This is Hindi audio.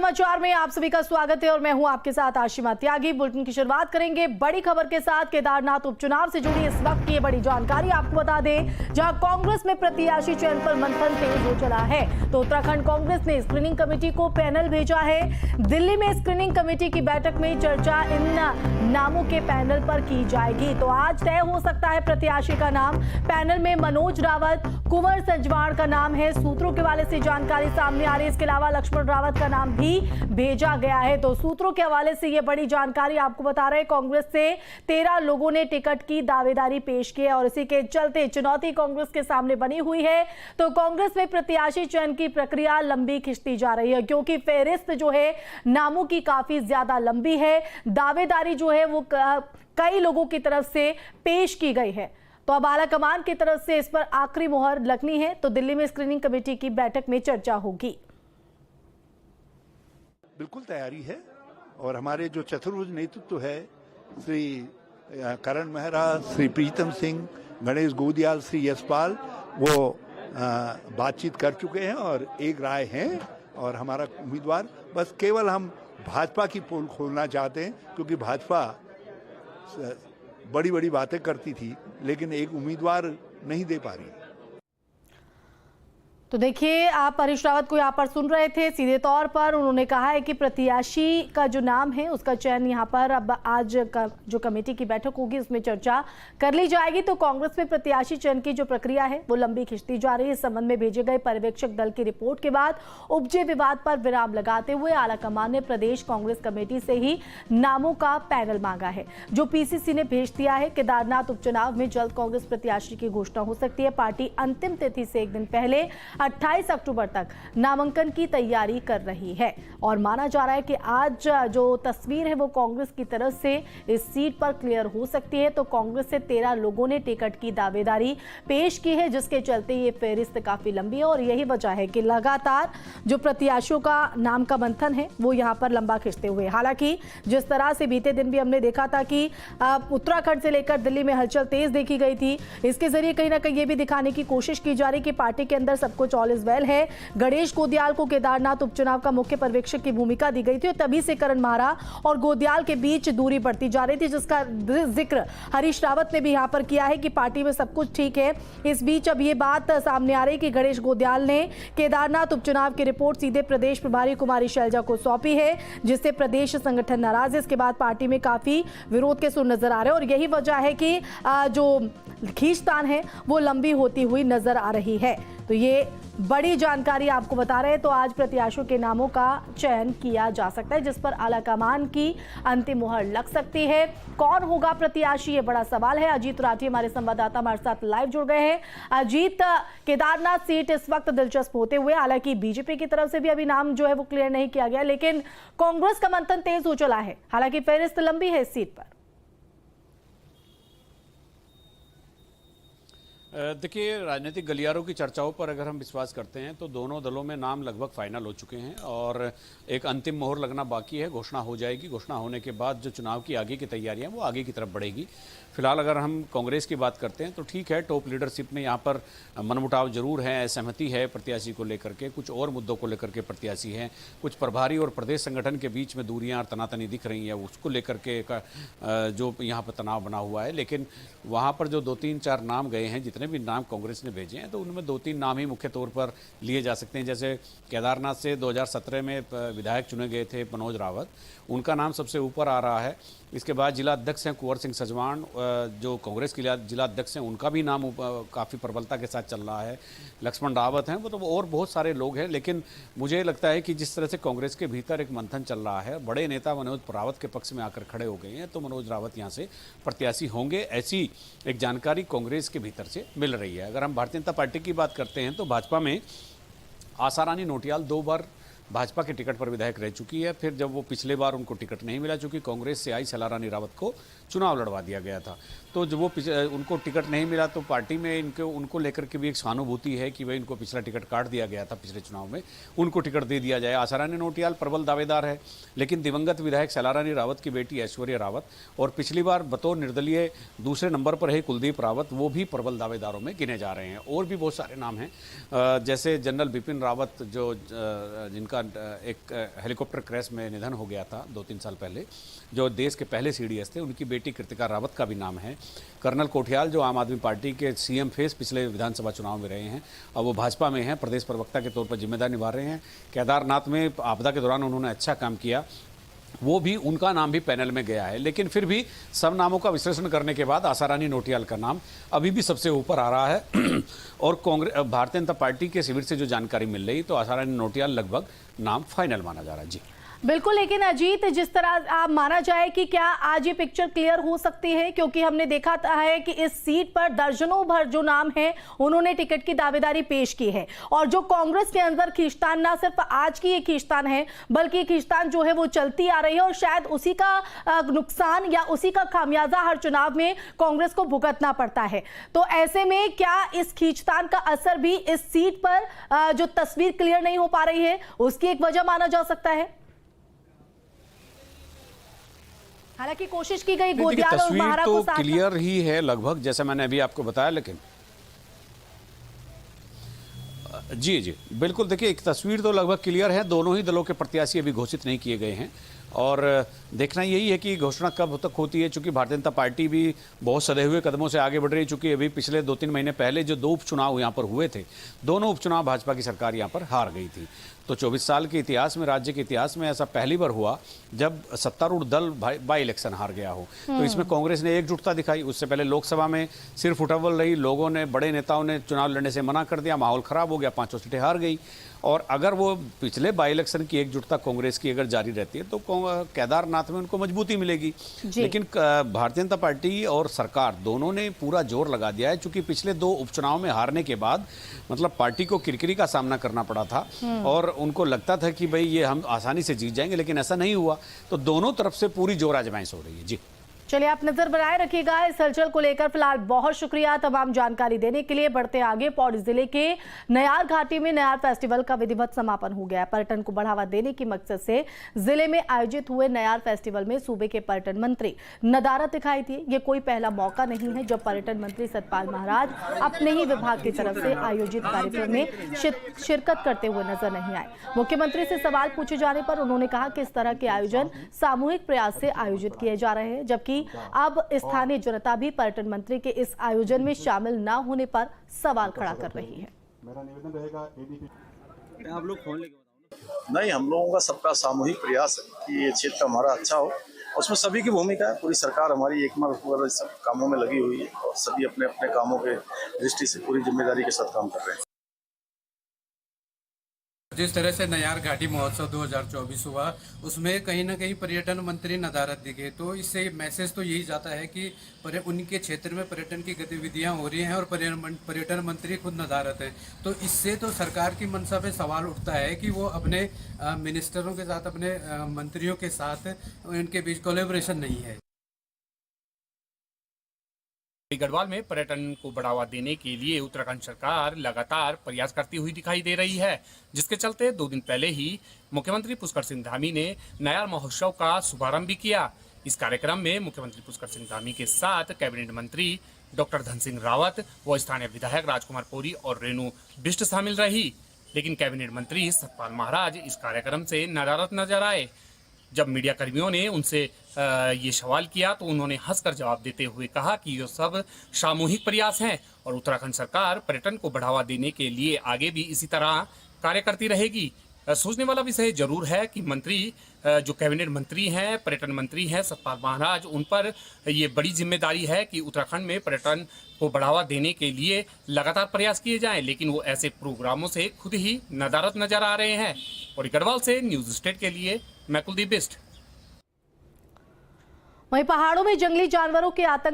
समाचार में आप सभी का स्वागत है और मैं हूं आपके साथ आशिमा त्यागी। बुलेटिन की शुरुआत करेंगे बड़ी खबर के साथ। केदारनाथ उपचुनाव से जुड़ी इस वक्त की बड़ी जानकारी आपको बता दें, जहां कांग्रेस में प्रत्याशी चयन पर मंथन तेज हो चला है, तो उत्तराखंड कांग्रेस ने स्क्रीनिंग कमेटी को पैनल भेजा है। दिल्ली में स्क्रीनिंग कमेटी की बैठक में चर्चा इन नामों के पैनल पर की जाएगी। तो आज तय हो सकता है प्रत्याशी का नाम। पैनल में मनोज रावत, कुंवर संजवाण का नाम है, सूत्रों के हवाले से जानकारी सामने आ रही है। इसके अलावा लक्ष्मण रावत का नाम भी भेजा गया है। तो सूत्रों के हवाले से यह बड़ी जानकारी आपको बता रहे हैं। कांग्रेस से 13 लोगों ने टिकट की दावेदारी पेश की है और इसी के चलते चुनौती कांग्रेस के सामने बनी हुई है। तो कांग्रेस में प्रत्याशी चयन की प्रक्रिया लंबी खिंचती जा रही है, क्योंकि फेहरिस्त जो है नामों की काफी ज्यादा लंबी है। दावेदारी जो है वो कई लोगों की तरफ से पेश की गई है। तो अब आला कमान की तरफ से इस पर आखिरी मुहर लगनी है। तो दिल्ली में स्क्रीनिंग कमेटी की बैठक में चर्चा होगी। बिल्कुल तैयारी है और हमारे जो चतुर्भुज नेतृत्व है, श्री करण मेहरा, श्री प्रीतम सिंह, गणेश गोदियाल, श्री यशपाल, वो बातचीत कर चुके हैं और एक राय हैं। और हमारा उम्मीदवार बस केवल हम भाजपा की पोल खोलना चाहते हैं, क्योंकि भाजपा बड़ी बड़ी बातें करती थी लेकिन एक उम्मीदवार नहीं दे पा रही। तो देखिए, आप हरीश रावत को यहाँ पर सुन रहे थे। सीधे तौर पर उन्होंने कहा है कि प्रत्याशी का जो नाम है उसका चयन यहाँ पर अब आज जो कमेटी की बैठक होगी उसमें चर्चा कर ली जाएगी। तो कांग्रेस में प्रत्याशी चयन की जो प्रक्रिया है वो लंबी खिंचती जा रही है। इस संबंध में भेजे गए पर्यवेक्षक दल की रिपोर्ट के बाद उपजे विवाद पर विराम लगाते हुए आलाकमान ने प्रदेश कांग्रेस कमेटी से ही नामों का पैनल मांगा है, जो पीसीसी ने भेज दिया है। केदारनाथ उपचुनाव में जल्द कांग्रेस प्रत्याशी की घोषणा हो सकती है। पार्टी अंतिम तिथि से एक दिन पहले 28 अक्टूबर तक नामांकन की तैयारी कर रही है और माना जा रहा है कि आज जो तस्वीर है वो कांग्रेस की तरफ से इस सीट पर क्लियर हो सकती है। तो कांग्रेस से 13 लोगों ने टिकट की दावेदारी पेश की है, जिसके चलते ये फेहरिस्त काफी लंबी है और यही वजह है कि लगातार जो प्रत्याशियों का नाम का मंथन है वो यहाँ पर लंबा खिंचते हुए। हालांकि जिस तरह से बीते दिन भी हमने देखा था कि उत्तराखंड से लेकर दिल्ली में हलचल तेज देखी गई थी, इसके जरिए कहीं ना कहीं ये भी दिखाने की कोशिश की जा रही कि पार्टी के अंदर सब कुछ ऑल इज वेल है। गणेश गोदियाल को केदारनाथ उपचुनाव का मुख्य पर्यवेक्षक की भूमिका दी गई थी और तभी से करण मारा और गोदियाल के बीच दूरी बढ़ती जा रही थी, जिसका जिक्र हरीश रावत ने भी यहां पर किया है कि पार्टी में सब कुछ ठीक है। इस बीच अब ये बात सामने आ रही कि गणेश गोदियाल ने केदारनाथ उपचुनाव की रिपोर्ट सीधे प्रदेश प्रभारी कुमारी शैलजा को सौंपी है, जिससे प्रदेश संगठन नाराज है। इसके बाद पार्टी में काफी विरोध के सुर नजर आ रहे हैं और यही वजह है कि जो खींचतान है वो लंबी होती हुई नजर आ रही है। तो ये बड़ी जानकारी आपको बता रहे हैं। तो आज प्रत्याशियों के नामों का चयन किया जा सकता है, जिस पर आलाकमान की अंतिम मुहर लग सकती है। कौन होगा प्रत्याशी, ये बड़ा सवाल है। अजीत राठी हमारे संवाददाता हमारे साथ लाइव जुड़ गए हैं। अजीत, केदारनाथ सीट इस वक्त दिलचस्प होते हुए, हालांकि बीजेपी की तरफ से भी अभी नाम जो है वो क्लियर नहीं किया गया, लेकिन कांग्रेस का मंथन तेज हो चला है। हालांकि फेहरिस्त लंबी है इस सीट पर। देखिए, राजनीतिक गलियारों की चर्चाओं पर अगर हम विश्वास करते हैं तो दोनों दलों में नाम लगभग फाइनल हो चुके हैं और एक अंतिम मोहर लगना बाकी है। घोषणा हो जाएगी। घोषणा होने के बाद जो चुनाव की आगे की तैयारियां वो आगे की तरफ बढ़ेगी। फिलहाल अगर हम कांग्रेस की बात करते हैं तो ठीक है, टॉप लीडरशिप में यहाँ पर मनमुटाव जरूर है, असहमति है प्रत्याशी को लेकर के, कुछ और मुद्दों को लेकर के प्रत्याशी हैं, कुछ प्रभारी और प्रदेश संगठन के बीच में दूरियां और तनातनी दिख रही हैं, उसको लेकर के जो यहाँ पर तनाव बना हुआ है। लेकिन वहाँ पर जो 2-3-4 नाम गए हैं, जितने भी नाम कांग्रेस ने भेजे हैं, तो उनमें 2-3 नाम ही मुख्य तौर पर लिए जा सकते हैं। जैसे केदारनाथ से 2017 में विधायक चुने गए थे मनोज रावत, उनका नाम सबसे ऊपर आ रहा है। इसके बाद जिला अध्यक्ष हैं कुंवर सिंह सजवाण, जो कांग्रेस के जिला अध्यक्ष हैं, उनका भी नाम काफ़ी प्रबलता के साथ चल रहा है। लक्ष्मण रावत हैं, वो तो और बहुत सारे लोग हैं। लेकिन मुझे लगता है कि जिस तरह से कांग्रेस के भीतर एक मंथन चल रहा है, बड़े नेता मनोज रावत के पक्ष में आकर खड़े हो गए हैं, तो मनोज रावत यहाँ से प्रत्याशी होंगे, ऐसी एक जानकारी कांग्रेस के भीतर से मिल रही है। अगर हम भारतीय जनता पार्टी की बात करते हैं तो भाजपा में आशारानी नोटियाल 2 बार भाजपा के टिकट पर विधायक रह चुकी है। फिर जब वो पिछले बार उनको टिकट नहीं मिला, चूंकि कांग्रेस से आई शैलारानी रावत को चुनाव लड़वा दिया गया था, तो जब वो उनको टिकट नहीं मिला तो पार्टी में उनको लेकर के भी एक सहानुभूति है कि भाई इनको पिछला टिकट काट दिया गया था पिछले चुनाव में, उनको टिकट दे दिया जाए। आशारानी नोटियाल प्रबल दावेदार है, लेकिन दिवंगत विधायक शैलारानी रावत की बेटी ऐश्वर्या रावत और पिछली बार बतौर निर्दलीय दूसरे नंबर पर है कुलदीप रावत, वो भी प्रबल दावेदारों में गिने जा रहे हैं। और भी बहुत सारे नाम हैं, जैसे जनरल बिपिन रावत जो जिनका उनका एक हेलीकॉप्टर क्रैश में निधन हो गया था 2-3 साल पहले, जो देश के पहले CDS थे। उनकी बेटी कृतिका रावत का भी नाम है। कर्नल कोठियाल जो आम आदमी पार्टी के CM फेस पिछले विधानसभा चुनाव में रहे हैं, अब वो भाजपा में हैं, प्रदेश प्रवक्ता के तौर पर जिम्मेदारी निभा रहे हैं। केदारनाथ में आपदा के दौरान उन्होंने अच्छा काम किया, वो भी, उनका नाम भी पैनल में गया है। लेकिन फिर भी सब नामों का विश्लेषण करने के बाद आशारानी नोटियाल का नाम अभी भी सबसे ऊपर आ रहा है। और कांग्रेस, भारतीय जनता पार्टी के शिविर से जो जानकारी मिल रही, तो आशारानी नोटियाल लगभग नाम फाइनल माना जा रहा है। जी बिल्कुल, लेकिन अजीत, जिस तरह आप माना जाए कि क्या आज ये पिक्चर क्लियर हो सकती है, क्योंकि हमने देखा है कि इस सीट पर दर्जनों भर जो नाम है उन्होंने टिकट की दावेदारी पेश की है, और जो कांग्रेस के अंदर खींचतान ना सिर्फ आज की ये खींचतान है, बल्कि खींचतान जो है वो चलती आ रही है, और शायद उसी का नुकसान या उसी का खामियाजा हर चुनाव में कांग्रेस को भुगतना पड़ता है। तो ऐसे में क्या इस खींचतान का असर भी इस सीट पर जो तस्वीर क्लियर नहीं हो पा रही है उसकी एक वजह माना जा सकता है? हालांकि कोशिश की गई गोदियाल और महारा को साथ क्लियर ही है लगभग, जैसे मैंने अभी आपको बताया। लेकिन जी बिल्कुल, देखिए एक तस्वीर तो लगभग क्लियर है। दोनों ही दलों के प्रत्याशी अभी घोषित नहीं किए गए हैं, और देखना यही है कि घोषणा कब तक होती है, चूंकि भारतीय जनता पार्टी भी बहुत सधे हुए कदमों से आगे बढ़ रही है। चूंकि अभी पिछले 2-3 महीने पहले जो 2 उपचुनाव यहाँ पर हुए थे, दोनों उपचुनाव भाजपा की सरकार यहाँ पर हार गई थी। तो 24 साल के इतिहास में, राज्य के इतिहास में ऐसा पहली बार हुआ जब सत्तारूढ़ दल बाई इलेक्शन हार गया हो। तो इसमें कांग्रेस ने एकजुटता दिखाई। उससे पहले लोकसभा में सिर्फ उठव्वल रही, लोगों ने, बड़े नेताओं ने चुनाव लड़ने से मना कर दिया, माहौल खराब हो गया, 5 सीटें हार गई। और अगर वो पिछले बाई इलेक्शन की एकजुटता कांग्रेस की अगर जारी रहती है तो केदारनाथ में उनको मजबूती मिलेगी। लेकिन भारतीय जनता पार्टी और सरकार दोनों ने पूरा जोर लगा दिया है, चूंकि पिछले 2 उपचुनाव में हारने के बाद मतलब पार्टी को किरकिरी का सामना करना पड़ा था, और उनको लगता था कि भाई ये हम आसानी से जीत जाएंगे, लेकिन ऐसा नहीं हुआ। तो दोनों तरफ से पूरी जोर आजमाइश हो रही है। जी चलिए, आप नजर बनाए रखिएगा इस हलचल को लेकर। फिलहाल बहुत शुक्रिया तमाम जानकारी देने के लिए। बढ़ते आगे, पौड़ी जिले के नयार घाटी में नयार फेस्टिवल का विधिवत समापन हो गया। पर्यटन को बढ़ावा देने की मकसद से जिले में आयोजित हुए नयार फेस्टिवल में सूबे के पर्यटन मंत्री नदारत दिखाई दी। ये कोई पहला मौका नहीं है जब पर्यटन मंत्री सतपाल महाराज अपने ही विभाग की तरफ से आयोजित कार्यक्रम में शिरकत करते हुए नजर नहीं आए। मुख्यमंत्री से सवाल पूछे जाने पर उन्होंने कहा कि इस तरह के आयोजन सामूहिक प्रयास से आयोजित किए जा रहे हैं, जबकि अब स्थानीय जनता भी पर्यटन मंत्री के इस आयोजन में शामिल न होने पर सवाल खड़ा कर रही है। मेरा निवेदन रहेगा ADP आप लोग फोन लेके बताओ। नहीं, हम लोगों का सबका सामूहिक प्रयास है कि ये क्षेत्र हमारा अच्छा हो, उसमें सभी की भूमिका है। पूरी सरकार हमारी एकमत होकर सब कामों में लगी हुई है, और सभी अपने अपने कामों के दृष्टि से पूरी जिम्मेदारी के साथ काम कर रहे हैं। जिस तरह से नयार घाटी महोत्सव 2024 हुआ, उसमें कहीं ना कहीं पर्यटन मंत्री नदारत दिखे, तो इससे मैसेज तो यही जाता है कि उनके क्षेत्र में पर्यटन की गतिविधियां हो रही हैं और पर्यटन मंत्री खुद नदारत है। तो इससे तो सरकार की मंशा पे सवाल उठता है कि वो अपने मिनिस्टरों के साथ, अपने मंत्रियों के साथ उनके बीच कोलैबोरेशन नहीं है। गढ़वाल में पर्यटन को बढ़ावा देने के लिए उत्तराखंड सरकार लगातार प्रयास करती हुई दिखाई दे रही है, जिसके चलते 2 दिन पहले ही मुख्यमंत्री पुष्कर सिंह धामी ने नयार महोत्सव का शुभारंभ भी किया। इस कार्यक्रम में मुख्यमंत्री पुष्कर सिंह धामी के साथ कैबिनेट मंत्री डॉक्टर धन सिंह रावत व स्थानीय विधायक राजकुमार कोरी और रेणु बिष्ट शामिल रही। लेकिन कैबिनेट मंत्री सतपाल महाराज इस कार्यक्रम से नदारत नजर आए। जब मीडिया कर्मियों ने उनसे ये सवाल किया तो उन्होंने हंसकर जवाब देते हुए कहा कि ये सब सामूहिक प्रयास हैं और उत्तराखंड सरकार पर्यटन को बढ़ावा देने के लिए आगे भी इसी तरह कार्य करती रहेगी। सोचने वाला विषय जरूर है कि मंत्री, जो कैबिनेट मंत्री हैं, पर्यटन मंत्री हैं सतपाल महाराज, उन पर ये बड़ी जिम्मेदारी है कि उत्तराखंड में पर्यटन को बढ़ावा देने के लिए लगातार प्रयास किए जाएं, लेकिन वो ऐसे प्रोग्रामों से खुद ही नदारत नजर आ रहे हैं। और गढ़वाल से न्यूज स्टेट के लिए मैं कुलदीप बिष्ट। वहीं पहाड़ों में जंगली जानवरों के आतंक